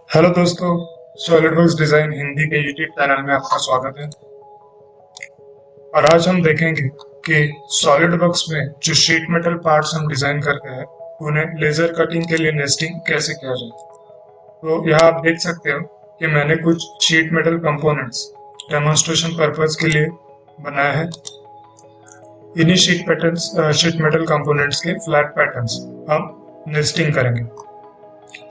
Hello दोस्तों, SolidWorks design Hindi के YouTube channel में आपका स्वागत है। और आज हम देखेंगे कि सॉलिडवर्क्स में जो शीट मेटल पार्ट्स हम डिजाइन करते हैं उन्हें लेजर कटिंग के लिए नेस्टिंग कैसे किया जाए। तो यहाँ आप देख सकते हो कि मैंने कुछ sheet metal components demonstration purpose के लिए बनाया है। इन्हीं शीट मेटल कंपोनेंट्स के फ्लैट पैटर्न्स हम नेस्टिंग करेंगे।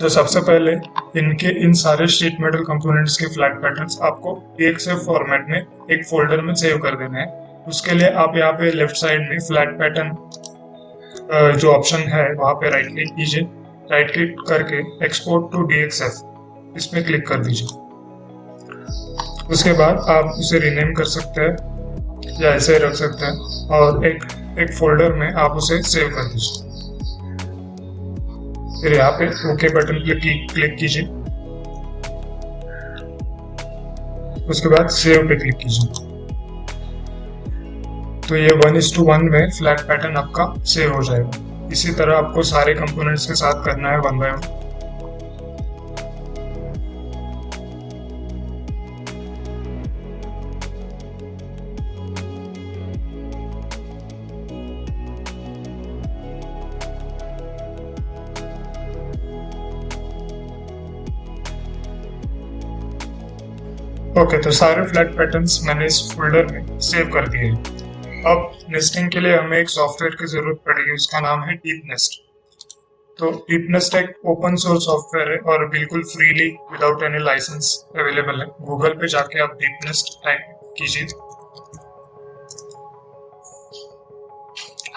तो सबसे पहले इन सारे शीट मेटल कंपोनेंट्स के फ्लैट पैटर्न्स आपको EXF फॉर्मेट में एक फोल्डर में सेव कर देने हैं। उसके लिए आप यहाँ पे लेफ्ट साइड में फ्लैट पैटर्न जो ऑप्शन है वहाँ पे राइट क्लिक कीजिए। राइट क्लिक करके एक्सपोर्ट टू DXF इस पे क्लिक कर दीजिए। उसके बाद आप उसे रीनेम कर सकते हैं या ऐसे रख सकते हैं और एक फोल्डर में आप उसे सेव कर दीजिए। फिर यहाँ पे ओके बटन पे क्लिक कीजिए। उसके बाद सेव पे क्लिक कीजिए। तो ये 1:1 में फ्लैट पैटर्न आपका सेव हो जाएगा। इसी तरह आपको सारे कंपोनेंट्स के साथ करना है 1 by 1। ओके, तो सारे फ्लैट पैटर्न्स मैंने इस फोल्डर में सेव कर दिए हैं। अब नेस्टिंग के लिए हमें एक सॉफ्टवेयर की जरूरत पड़ेगी, उसका नाम है डीपनेस्ट। तो डीपनेस्ट एक ओपन सोर्स सॉफ्टवेयर है और बिल्कुल freely without any license available है। गूगल पे जाके आप डीपनेस्ट टाइप कीजिए।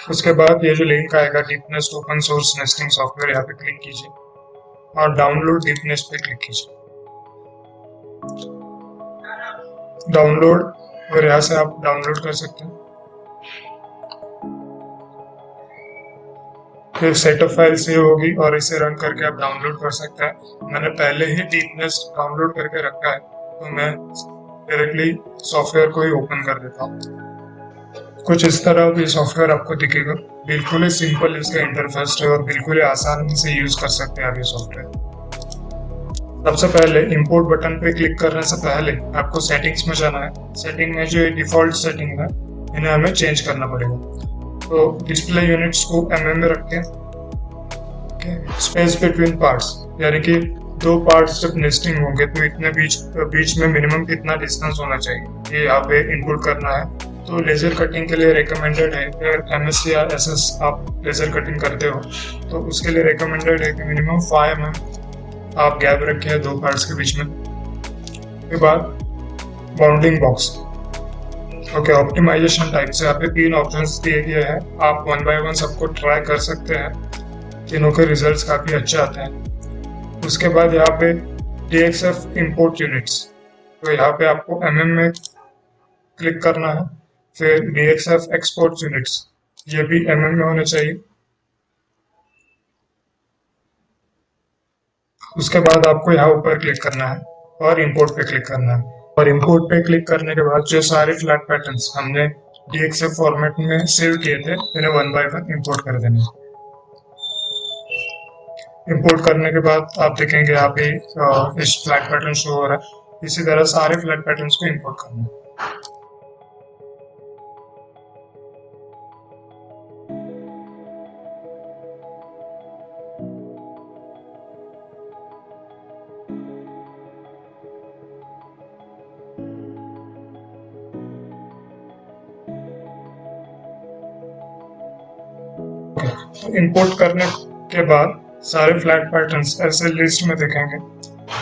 उसके बाद ये जो लिंक आएगा डीपनेस्ट ओपन सोर्स नेस्टिंग सॉफ्टवेयर, यहाँ पे क्लिक कीजिए और डाउनलोड डीपनेस्ट पे क्लिक कीजिए। डाउनलोड, और यहाँ से आप डाउनलोड कर सकते हैं। फिर सेटअप फाइल सेव होगी और इसे रन करके आप डाउनलोड कर सकते हैं। मैंने पहले ही डीपनेस्ट डाउनलोड करके रखा है तो मैं डायरेक्टली सॉफ्टवेयर को ही ओपन कर देता हूँ। कुछ इस तरह ये सॉफ्टवेयर आपको दिखेगा। बिल्कुल ही सिंपल इसका इंटरफेस है और बिल्कुल ही आसानी से यूज कर सकते हैं आप ये सॉफ्टवेयर। सबसे पहले इंपोर्ट बटन पे क्लिक करने से पहले आपको सेटिंग्स में जाना है। सेटिंग में जो डिफॉल्ट सेटिंग है इन्हें हमें चेंज करना पड़ेगा। तो डिस्प्ले यूनिट्स को mm में रखें। स्पेस बिटवीन पार्ट्स, यानी कि दो पार्ट्स जब नेस्टिंग होंगे तो इतने बीच में मिनिमम कितना डिस्टेंस होना चाहिए ये यहाँ पे इनपुट करना है। तो लेजर कटिंग के लिए रिकमेंडेड है, अगर MS या SS आप लेजर कटिंग करते हो तो उसके लिए रिकमेंडेड है कि मिनिमम 5 mm आप गैप रखे दो पार्ट्स के बीच में। के बाद bounding box. Okay, optimisation type से यहाँ पे 3 ऑप्शंस दिए गए हैं। आप 1 by 1 सबको ट्राई कर सकते हैं। तीनों के रिजल्ट्स काफी अच्छे आते हैं। उसके बाद यहाँ पे DXF इंपोर्ट यूनिट्स, तो यहाँ पे आपको MM में क्लिक करना है। फिर DXF एक्सपोर्ट यूनिट्स, ये भी MM में होने चाहिए। उसके बाद आपको यहाँ ऊपर क्लिक करना है और इंपोर्ट पे क्लिक करना है। और इंपोर्ट पे क्लिक करने के बाद जो सारे फ्लैट पैटर्न्स हमने DXF फॉर्मेट में सेव किए थे इन्हें 1 by 1 इंपोर्ट कर देना। इंपोर्ट करने के बाद आप देखेंगे यहाँ पे इस फ्लैट पैटर्न शो हो रहा है। इसी तरह सारे फ्लैट पैटर्न्स को इंपोर्ट करना है। इंपोर्ट करने के बाद सारे फ्लैट पैटर्न्स ऐसे लिस्ट में दिखेंगे।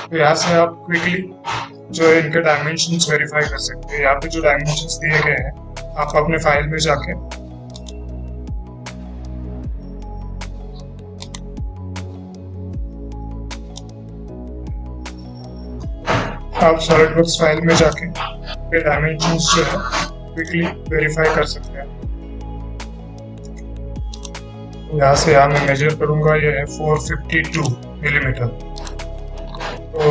तो यहाँ से आप क्विकली जो है इनके डायमेंशंस वेरीफाई कर सकते हैं। यहाँ पे जो डायमेंशंस दिए गए हैं आप अपने फाइल में जाके आप सॉलिडवर्क्स फाइल में जाके ये डायमेंशंस जो है क्विकली वेरीफाई कर सकते हैं। यहाँ से यहाँ मैं मेजर करूंगा, ये है 452 मिलीमीटर। तो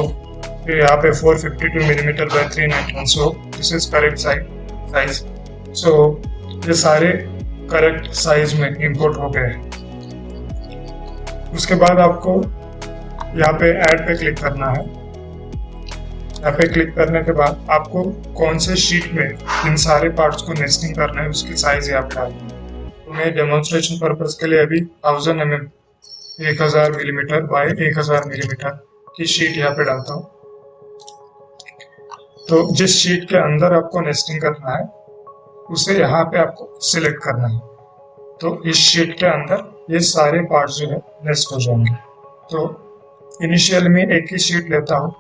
यहाँ पे 452 millimetre by 391, so this is correct size. So ये सारे करेक्ट साइज में इंपोर्ट हो गए हैं। उसके बाद आपको यहाँ पे ऐड पे क्लिक करना है यहाँ पे क्लिक करने के बाद आपको कौन से शीट में इन सारे पार्ट्स को नेस्टिंग करना है उसकी साइज यहाँ पे डालनी है। तो मैं डेमोन्स्ट्रेशन पर्पज के लिए अभी 1000 mm 1000 मिलीमीटर बाय 1000 मिलीमीटर की शीट यहाँ पे डालता हूँ। तो जिस शीट के अंदर आपको नेस्टिंग करना है उसे यहाँ पे आपको सिलेक्ट करना है। तो इस शीट के अंदर ये सारे पार्ट्स जो है नेस्ट हो जाएंगे। तो इनिशियल में एक ही शीट लेता हूँ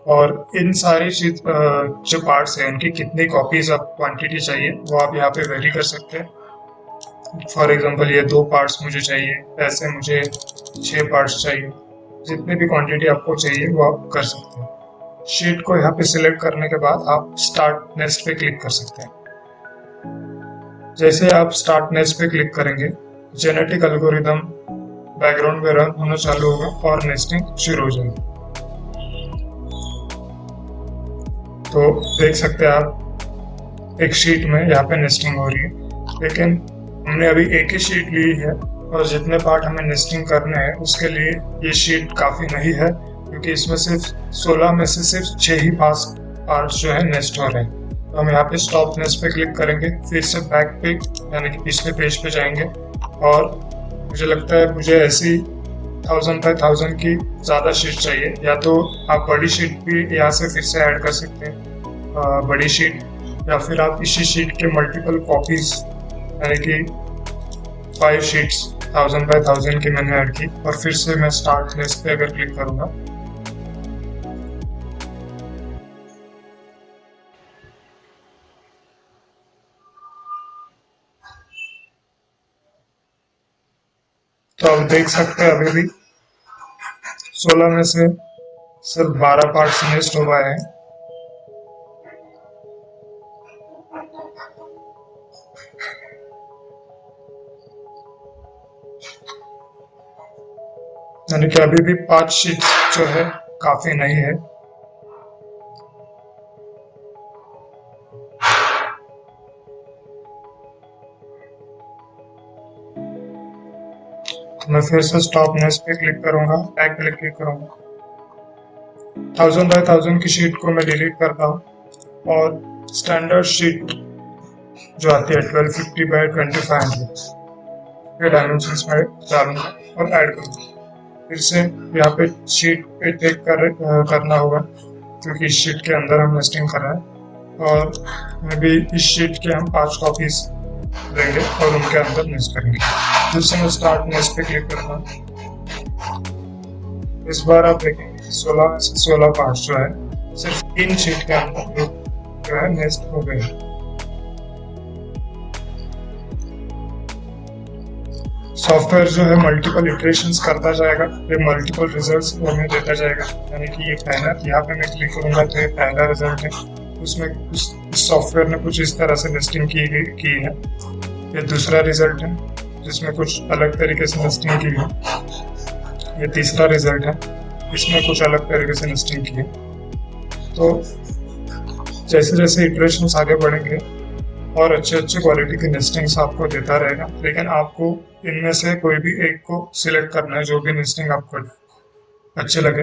और इन सारी शीट जो पार्ट्स हैं उनकी कितनी कॉपीज आप क्वांटिटी चाहिए वो आप यहाँ पे वेरी कर सकते हैं। फॉर एग्जांपल ये 2 पार्ट्स मुझे चाहिए, ऐसे मुझे 6 पार्ट्स चाहिए, जितनी भी क्वांटिटी आपको चाहिए वो आप कर सकते हैं। शीट को यहाँ पे सिलेक्ट करने के बाद आप स्टार्ट नेक्स्ट पे क्लिक कर सकते हैं। जैसे आप स्टार्ट नेक्स्ट पे क्लिक करेंगे जेनेटिक एल्गोरिदम बैकग्राउंड में रन होना चालू होगा और नेस्टिंग शुरू हो जाएगी। तो देख सकते हैं आप एक शीट में यहाँ पे नेस्टिंग हो रही है, लेकिन हमने अभी एक ही शीट ली है और जितने पार्ट हमें नेस्टिंग करने हैं उसके लिए ये शीट काफ़ी नहीं है, क्योंकि इसमें सिर्फ 16 में से सिर्फ 6 ही पार्ट्स जो है नेस्ट हो रहे हैं। तो हम यहाँ पे स्टॉप नेस्ट पे क्लिक करेंगे, फिर से बैक पे यानी कि पिछले पेज पे जाएंगे और मुझे लगता है मुझे ऐसी 1000 बाय 1000 की ज़्यादा शीट चाहिए, या तो आप बड़ी शीट भी यहाँ से फिर से ऐड कर सकते हैं बड़ी शीट, या फिर आप इसी शीट के मल्टीपल कॉपीज यानी कि 5 शीट्स 1000 बाय 1000 की मैंने ऐड की और फिर से मैं स्टार्ट नेक्स्ट पे अगर क्लिक करूँगा तो आप देख सकते हैं अभी भी 16 में से सिर्फ 12 पार्ट्स नेस्ट हो पाए हैं। यानी कि अभी भी 5 शीट जो है काफी नहीं है। मैं फिर से स्टॉप नेक्स्ट पे क्लिक करूंगा, बैक पे क्लिक करूंगा। 1000 बाय 1000 की शीट को मैं डिलीट करता हूँ और स्टैंडर्ड शीट जो आती है 1250 बाय 2500 ये डायमेंशंस में डालूंगा और ऐड करूंगा। फिर से यहाँ पे शीट पे टिक करना होगा, क्योंकि इस शीट के अंदर हम नेस्टिंग कर रहे हैं और मैं भी इस शीट के हम 5 कॉपीज लेंगे और उनके अंदर नेस्ट करेंगे। फिर से मैं स्टार्ट नेस्ट पे क्लिक करूंगा। इस बार आप देखेंगे 16 में से 16 पार्ट्स जो है सिर्फ इन शीट के अंदर जो है नेस्ट हो गए। सॉफ्टवेयर जो है मल्टीपल इटरेशंस करता जाएगा, ये मल्टीपल रिजल्ट्स हमें देता जाएगा। यानी कि ये पहला, यहाँ पे मैं क्लिक करूंगा तो ये पहला रिजल्ट है, उसमें इस सॉफ्टवेयर ने कुछ इस तरह से नेस्टिंग की है। ये दूसरा रिजल्ट है जिसमें कुछ अलग तरीके से नेस्टिंग की है। ये तीसरा रिजल्ट है, इसमें कुछ अलग तरीके से नेस्टिंग की है। तो जैसे जैसे इटरेशंस आगे बढ़ेंगे और अच्छे क्वालिटी की नेस्टिंग्स आपको देता रहेगा, लेकिन आपको इनमें से कोई भी एक को सिलेक्ट करना है जो भी नेस्टिंग आपको अच्छे लगे।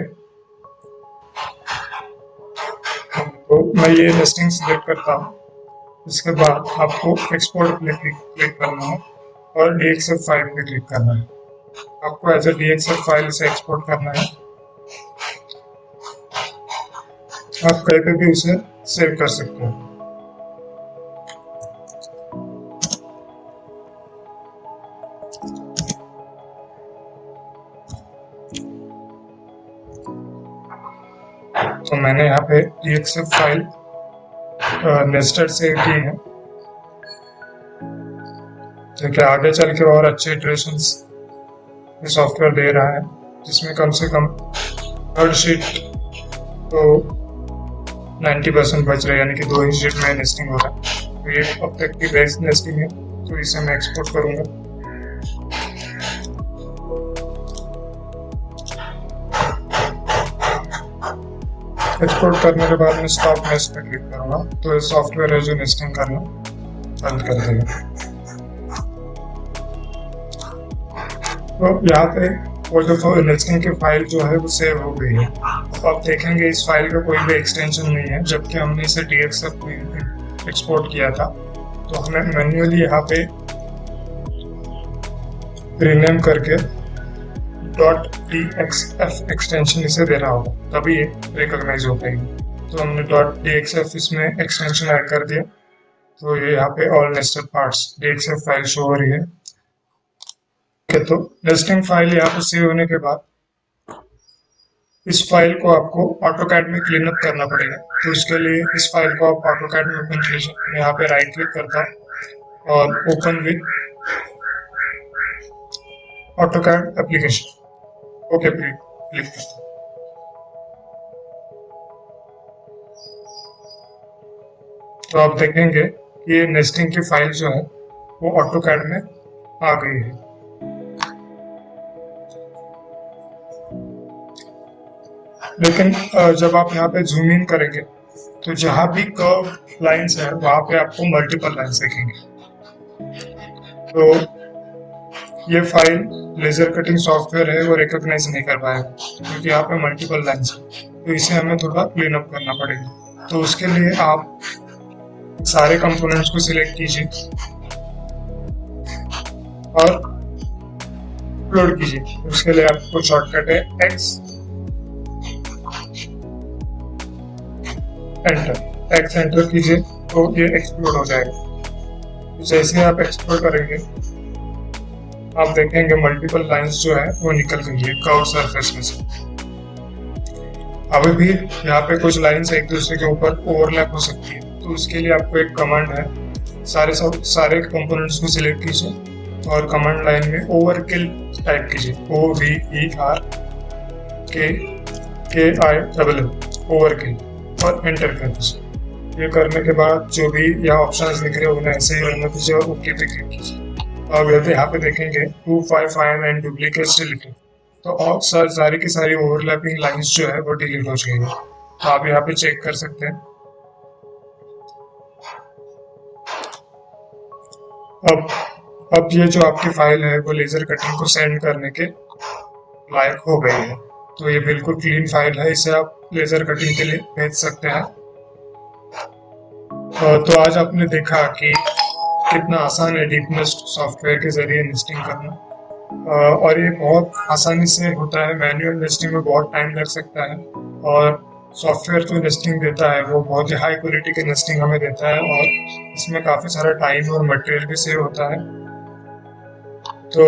तो मैं ये नेस्टिंग सिलेक्ट करता हूँ। इसके बाद आपको एक्सपोर्ट पे क्लिक करना है और DXF फाइल पे क्लिक करना है। आपको एज ए DXF फाइल से एक्सपोर्ट करना है। आप कहीं पे भी उसे सेव कर सकते हो। तो मैंने यहाँ पे DXF फाइल नेस्टेड सेव की है, देखिए आगे चल के और अच्छे इटरेशंस ये सॉफ्टवेयर दे रहा है, जिसमें कम से कम हर शीट तो 90% बच रहा है, यानी कि 2 ही शीट में नेस्टिंग हो रहा है। तो ये अब तक की बेस्ट नेस्टिंग है, तो इसे मैं एक्सपोर्ट करूंगा। एक्सपोर्ट करने के बाद मैं स्टॉप नेस्ट पे क्लिक करूंगा, तो ये सॉफ्टवेयर है जो नेस्टिंग करना बंद कर देगा। तो यहाँ पे और जो नेस्टिंग की फाइल जो है वो सेव हो गई है। अब आप देखेंगे इस फाइल का कोई भी एक्सटेंशन नहीं है, जबकि हमने इसे DXF में एक्सपोर्ट किया था। तो हमें मैन्युअली यहाँ पे रीनेम करके .dxf एक्सटेंशन इसे देना होगा, तभी ये रिकॉग्नाइज हो पाएगी। तो हमने .dxf इसमें एक्सटेंशन ऐड कर दिया, तो ये यहाँ पे all nested parts DXF file show हो रही है। तो नेस्टिंग फाइल यहाँ पे सेव होने के बाद इस फाइल को आपको ऑटोकैड में क्लीन अप करना पड़ेगा। तो इसके लिए इस फाइल को आप ऑटोकैड में ओपन कीजिए। मैं यहाँ पे राइट क्लिक करता हूँ और open with AutoCAD application okay click करता हूँ। तो आप देखेंगे कि ये नेस्टिंग की फाइल जो है वो ऑटोकैड में आ गई है। लेकिन जब आप यहाँ पे जूम इन करेंगे तो जहां भी कर्व लाइंस है वहां पे आपको मल्टीपल लाइंस दिखेंगे। तो ये फाइल लेजर कटिंग सॉफ्टवेयर है वो रिकॉग्नाइज नहीं कर पाएगा क्योंकि यहाँ पे मल्टीपल लाइंस है। तो इसे हमें थोड़ा क्लीन अप करना पड़ेगा। तो उसके लिए आप सारे कंपोनेंट्स को सिलेक्ट कीजिए और अपलोड कीजिए। उसके लिए आपको शॉर्टकट है एक्स एंटर कीजिए तो ये एक्सप्लोड हो जाएगा। जैसे आप एक्सप्लोड करेंगे आप देखेंगे मल्टीपल लाइंस जो है वो निकल गई है कर्व सरफेस में से। अभी भी यहाँ पे कुछ लाइंस एक दूसरे के ऊपर ओवरलैप हो सकती है, तो उसके लिए आपको एक कमांड है, सारे कंपोनेंट्स को सिलेक्ट कीजिए और कमांड लाइन में ओवरकिल टाइप कीजिए, OVERKILL ओवरकिल और एंटर कर दीजिए। ये करने के बाद जो भी यहाँ ऑप्शंस दिख रहे हैं उन्हें ऐसे ही रहने दीजिए और ओके पे क्लिक कीजिए। अब यहाँ पे देखेंगे 255 एंड डुप्लीकेट्स डिलीटेड, तो और सारी की सारी ओवरलैपिंग लाइंस जो है वो डिलीट हो जाएगी। तो आप यहाँ पे चेक कर सकते हैं। अब ये जो आपकी फाइल है वो लेजर कटिंग को सेंड करने के लायक हो गई है। तो ये बिल्कुल क्लीन फाइल है, इसे आप लेजर कटिंग के लिए भेज सकते हैं। तो आज आपने देखा कि कितना आसान है डीपनेस्ट सॉफ्टवेयर के जरिए नेस्टिंग करना, और ये बहुत आसानी से होता है। मैन्युअल नेस्टिंग में बहुत टाइम लग सकता है और सॉफ्टवेयर जो नेस्टिंग देता है वो बहुत ही हाई क्वालिटी की नेस्टिंग हमें देता है और इसमें काफ़ी सारा टाइम और मटेरियल भी सेव होता है। तो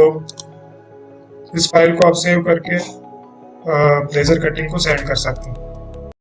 इस फाइल को आप सेव करके लेजर कटिंग को सेंड कर सकते हैं।